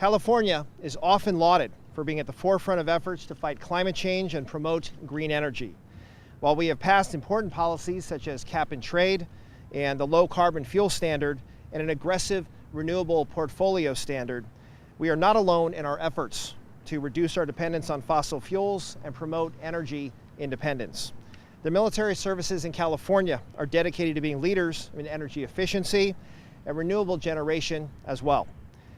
California is often lauded for being at the forefront of efforts to fight climate change and promote green energy. While we have passed important policies such as cap and trade and the low carbon fuel standard and an aggressive renewable portfolio standard, we are not alone in our efforts to reduce our dependence on fossil fuels and promote energy independence. The military services in California are dedicated to being leaders in energy efficiency and renewable generation as well.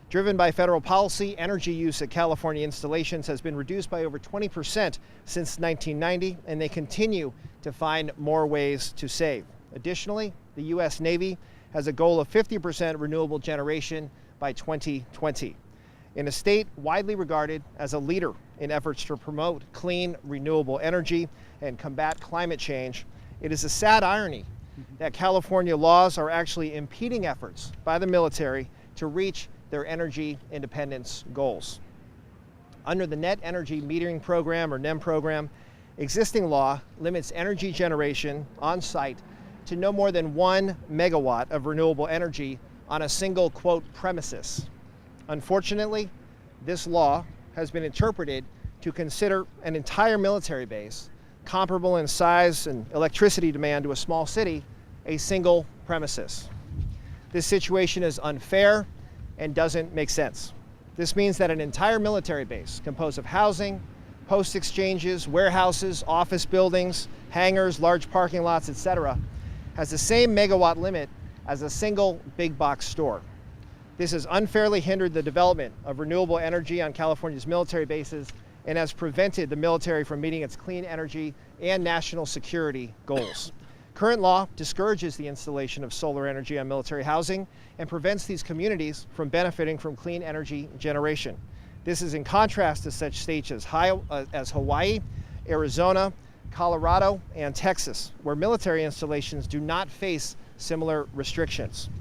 Driven by federal policy, energy use at California installations has been reduced by over 20% since 1990, and they continue to find more ways to save. Additionally, the U.S. Navy has a goal of 50% renewable generation by 2020. In a state widely regarded as a leader in efforts to promote clean, renewable energy and combat climate change, it is a sad irony that California laws are actually impeding efforts by the military to reach their energy independence goals. Under the Net Energy Metering Program, or NEM program, existing law limits energy generation on site to no more than 1 megawatt of renewable energy on a single, quote, premises. Unfortunately, this law has been interpreted to consider an entire military base, comparable in size and electricity demand to a small city, a single premises. This situation is unfair and doesn't make sense. This means that an entire military base composed of housing, post exchanges, warehouses, office buildings, hangars, large parking lots, etc., has the same megawatt limit as a single big box store. This has unfairly hindered the development of renewable energy on California's military bases and has prevented the military from meeting its clean energy and national security goals. Current law discourages the installation of solar energy on military housing and prevents these communities from benefiting from clean energy generation. This is in contrast to such states as Hawaii, Arizona, Colorado, and Texas, where military installations do not face similar restrictions.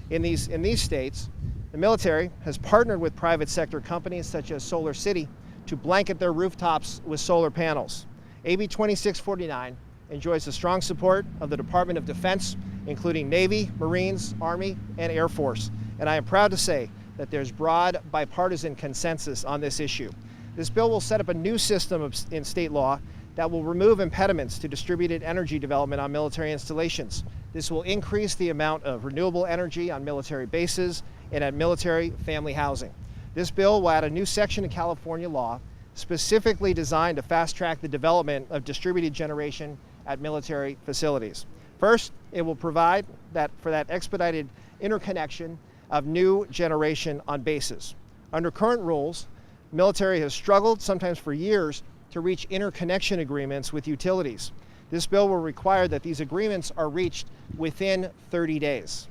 In these states, the military has partnered with private sector companies such as Solar City to blanket their rooftops with solar panels. AB 2649 enjoys the strong support of the Department of Defense, including Navy, Marines, Army, and Air Force. And I am proud to say that there's broad bipartisan consensus on this issue. This bill will set up a new system in state law that will remove impediments to distributed energy development on military installations. This will increase the amount of renewable energy on military bases and at military family housing. This bill will add a new section in California law specifically designed to fast-track the development of distributed generation at military facilities. First, it will provide for that expedited interconnection of new generation on bases. Under current rules, the military has struggled, sometimes for years, to reach interconnection agreements with utilities. This bill will require that these agreements are reached within 30 days.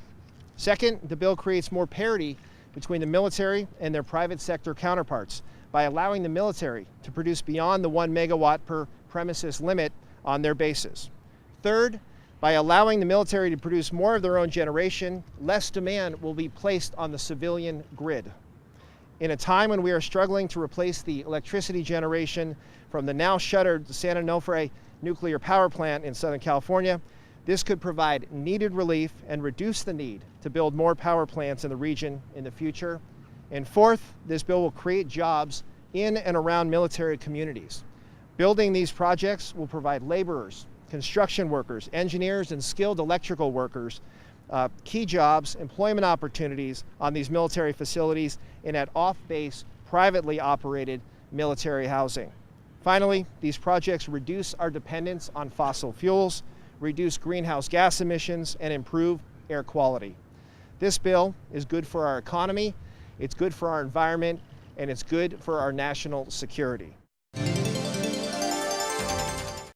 Second, the bill creates more parity between the military and their private sector counterparts by allowing the military to produce beyond the 1 megawatt per premises limit on their bases. Third, by allowing the military to produce more of their own generation, less demand will be placed on the civilian grid. In a time when we are struggling to replace the electricity generation from the now shuttered San Onofre nuclear power plant in Southern California, this could provide needed relief and reduce the need to build more power plants in the region in the future. And fourth, this bill will create jobs in and around military communities. Building these projects will provide laborers, construction workers, engineers, and skilled electrical workers key jobs, employment opportunities on these military facilities and at off-base, privately operated military housing. Finally, these projects reduce our dependence on fossil fuels, reduce greenhouse gas emissions, and improve air quality. This bill is good for our economy, it's good for our environment, and it's good for our national security.